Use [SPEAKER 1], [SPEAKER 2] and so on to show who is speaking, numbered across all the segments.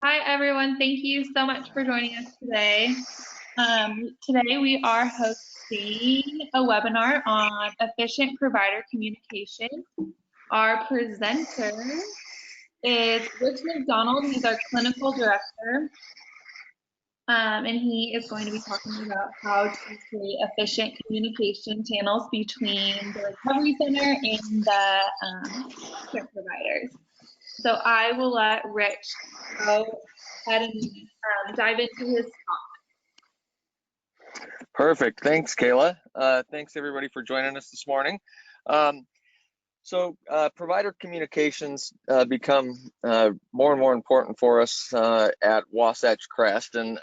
[SPEAKER 1] Hi, everyone. Thank you so much for joining us today. Today we are hosting a webinar on efficient provider communication. Our presenter is Rich McDonald. He's our clinical director, and he is going to be talking about how to create efficient communication channels between the recovery center and the care providers. So I will let Rich go ahead and dive into his talk.
[SPEAKER 2] Perfect. Thanks, Kayla. Thanks, everybody, for joining us this morning. Provider communications become more and more important for us at Wasatch Crest. And,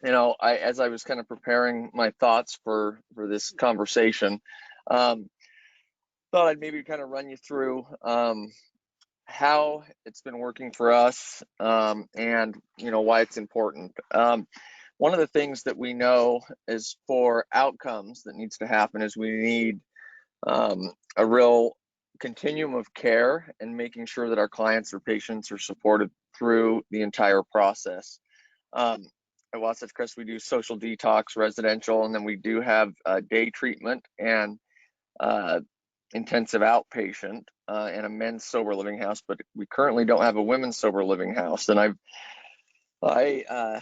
[SPEAKER 2] as I was kind of preparing my thoughts for this conversation, thought I'd maybe kind of run you through how it's been working for us and, why it's important. One of the things that we know is for outcomes that needs to happen is we need a real continuum of care and making sure that our clients or patients are supported through the entire process. At Wasatch Crest, we do social detox, residential, and then we do have day treatment and intensive outpatient and a men's sober living house, but we currently don't have a women's sober living house. And I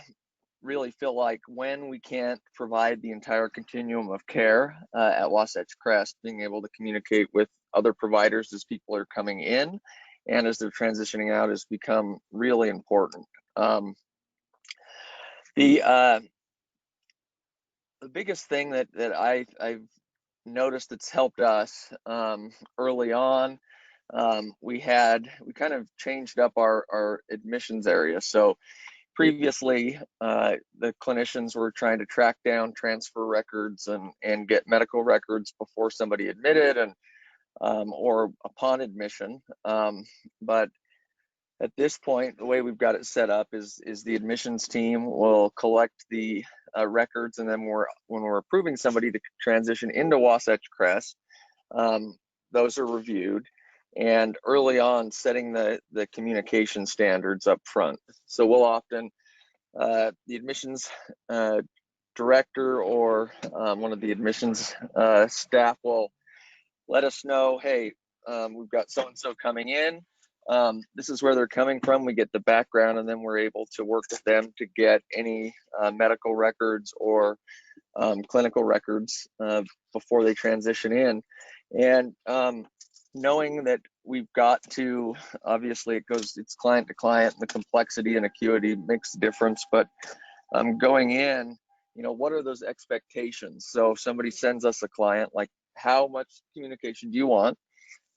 [SPEAKER 2] really feel like when we can't provide the entire continuum of care at Wasatch Crest, being able to communicate with other providers as people are coming in and as they're transitioning out has become really important. The biggest thing that I've noticed that's helped us early on, we kind of changed up our admissions area. So previously, the clinicians were trying to track down transfer records and get medical records before somebody admitted and or upon admission. But at this point, the way we've got it set up is the admissions team will collect the records, and then when we're approving somebody to transition into Wasatch Crest, those are reviewed. And early on, setting the communication standards up front. So we'll often, the admissions director or one of the admissions staff will let us know, hey, we've got so-and-so coming in. This is where they're coming from. We get the background, and then we're able to work with them to get any medical records or clinical records before they transition in. And knowing that we've got to, obviously it's client to client, and the complexity and acuity makes a difference, but going in, what are those expectations? So if somebody sends us a client, like how much communication do you want?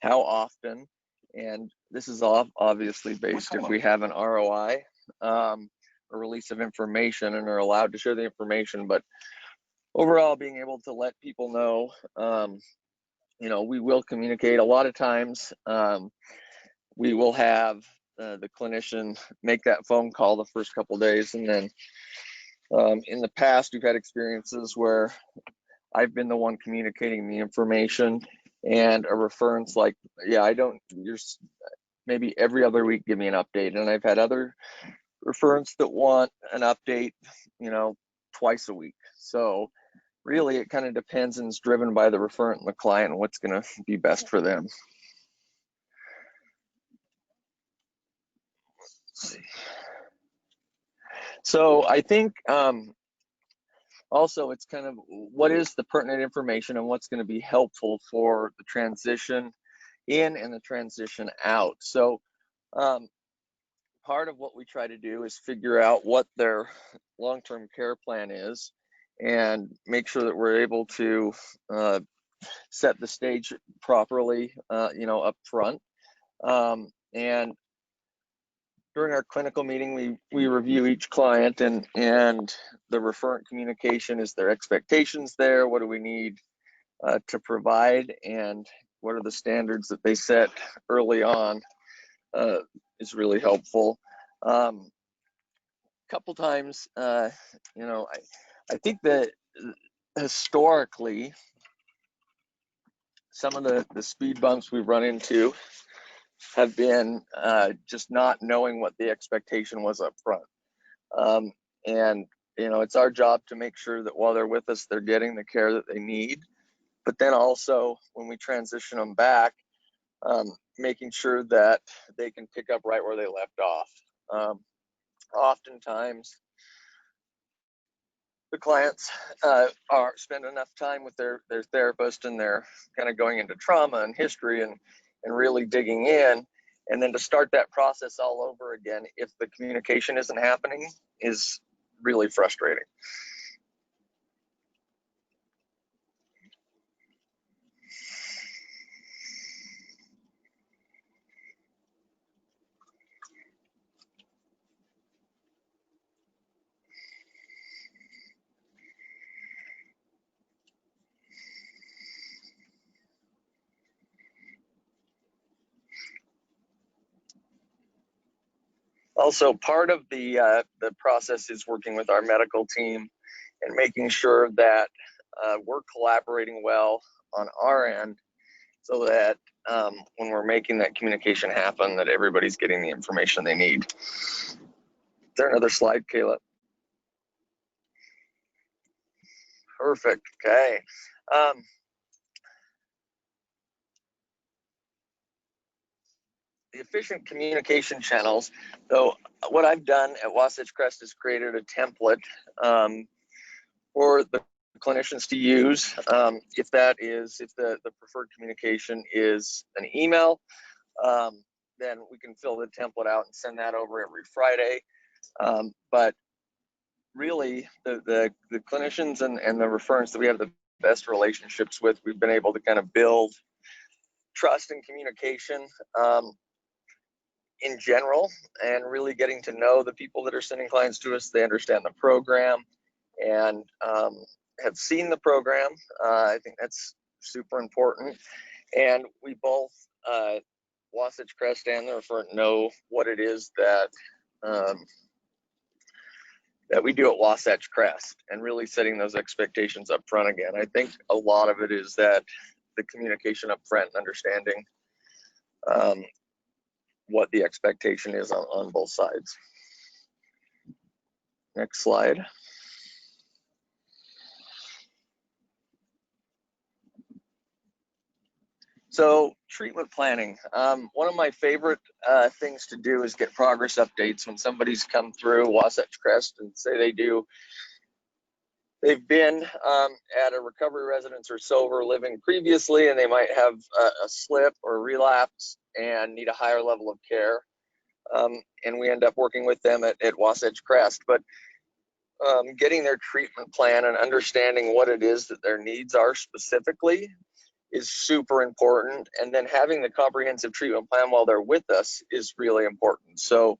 [SPEAKER 2] How often? And this is obviously based if we have an ROI, a release of information, and are allowed to share the information, but overall being able to let people know, we will communicate. A lot of times we will have the clinician make that phone call the first couple of days, and then in the past we've had experiences where I've been the one communicating the information, and a reference like, yeah, you're maybe every other week give me an update. And I've had other referents that want an update, twice a week. So really, it kind of depends and is driven by the referent and the client and what's going to be best for them. Let's see. So I think also it's kind of what is the pertinent information and what's going to be helpful for the transition in and the transition out. So part of what we try to do is figure out what their long-term care plan is and make sure that we're able to set the stage properly, up front. And during our clinical meeting, we review each client and the referent communication. Is their expectations there? What do we need to provide? And what are the standards that they set early on is really helpful. Couple times, I think that historically, some of the speed bumps we've run into have been just not knowing what the expectation was up front. And, you know, it's our job to make sure that while they're with us, they're getting the care that they need. But then also when we transition them back, making sure that they can pick up right where they left off. Oftentimes, the clients spend enough time with their therapist, and they're kind of going into trauma and history and really digging in. And then to start that process all over again, if the communication isn't happening, is really frustrating. Also, part of the process is working with our medical team and making sure that we're collaborating well on our end, so that when we're making that communication happen, that everybody's getting the information they need. Is there another slide, Kayla? Perfect. Okay. The efficient communication channels. So what I've done at Wasatch Crest is created a template for the clinicians to use. If the preferred communication is an email, then we can fill the template out and send that over every Friday. But really, the clinicians and the referrents that we have the best relationships with, we've been able to kind of build trust and communication in general, and really getting to know the people that are sending clients to us. They understand the program and have seen the program. I think that's super important. And we both, Wasatch Crest and the referent, know what it is that we do at Wasatch Crest, and really setting those expectations up front again. I think a lot of it is that the communication up front and understanding what the expectation is on both sides. Next slide. So treatment planning. One of my favorite things to do is get progress updates when somebody's come through Wasatch Crest and say they've been at a recovery residence or sober living previously, and they might have a slip or a relapse and need a higher level of care. And we end up working with them at Wasatch Crest. But getting their treatment plan and understanding what it is that their needs are specifically is super important. And then having the comprehensive treatment plan while they're with us is really important. So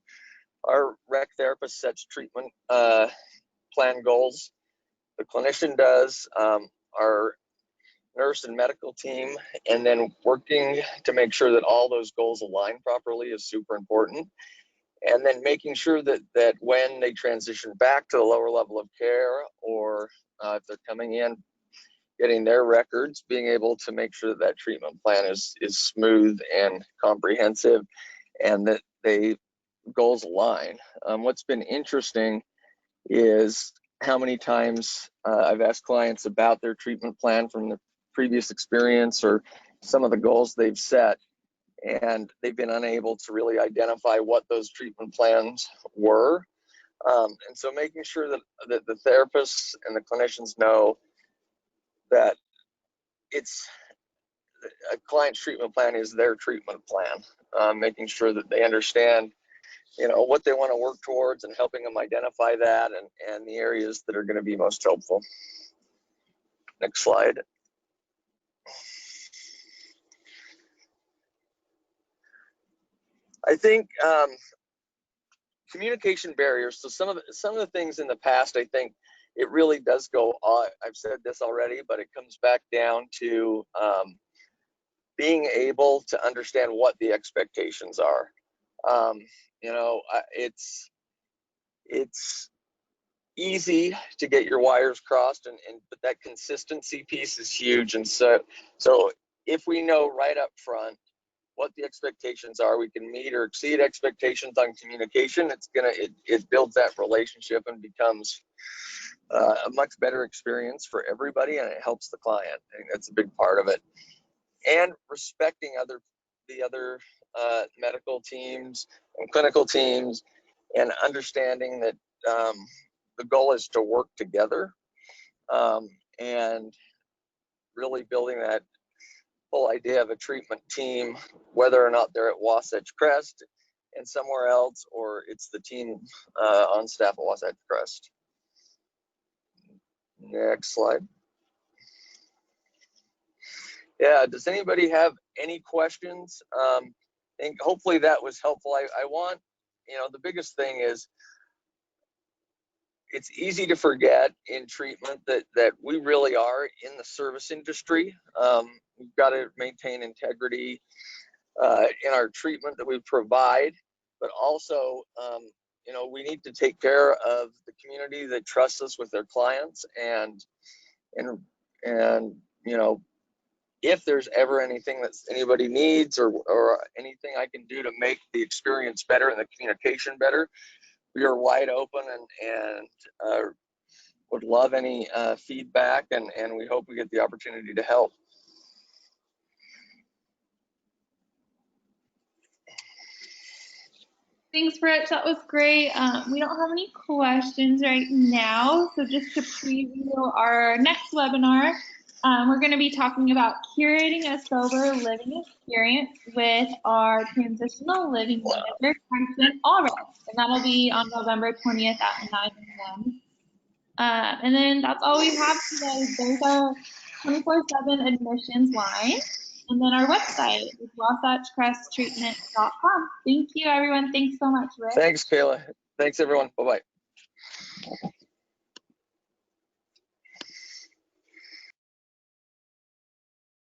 [SPEAKER 2] our rec therapist sets treatment plan goals. The clinician does, our nurse and medical team, and then working to make sure that all those goals align properly is super important. And then making sure that when they transition back to the lower level of care, or if they're coming in, getting their records, being able to make sure that treatment plan is smooth and comprehensive, and that they goals align. What's been interesting is how many times I've asked clients about their treatment plan from the previous experience or some of the goals they've set, and they've been unable to really identify what those treatment plans were. And so making sure that the therapists and the clinicians know that it's a client's treatment plan is their treatment plan, making sure that they understand, you know, what they want to work towards, and helping them identify that and the areas that are going to be most helpful. Next slide. I think communication barriers. So some of the things in the past, I think it really does go. I've said this already, but it comes back down to being able to understand what the expectations are. You know, it's easy to get your wires crossed, but that consistency piece is huge. And so if we know right up front what the expectations are. We can meet or exceed expectations on communication. It builds that relationship and becomes a much better experience for everybody, and it helps the client. I think that's a big part of it. And respecting the other medical teams and clinical teams, and understanding that the goal is to work together, and really building that whole idea of a treatment team, whether or not they're at Wasatch Crest and somewhere else, or it's the team on staff at Wasatch Crest. Next slide. Yeah, does anybody have any questions? I think hopefully that was helpful. I want, the biggest thing is, it's easy to forget in treatment that we really are in the service industry. We've got to maintain integrity in our treatment that we provide, but also, we need to take care of the community that trusts us with their clients, and if there's ever anything that anybody needs or anything I can do to make the experience better and the communication better, we are wide open and would love any feedback, and we hope we get the opportunity to help.
[SPEAKER 1] Thanks, Rich. That was great. We don't have any questions right now. So just to preview our next webinar, we're going to be talking about curating a sober living experience with our transitional living manager, Kristen Allred. And that'll be on November 20th at 9 a.m. And then that's all we have today. There's our 24/7 admissions line. And then our website is wasatchcresttreatment.com. Thank you, everyone. Thanks so much, Rick.
[SPEAKER 2] Thanks, Kayla. Thanks, everyone. Bye-bye.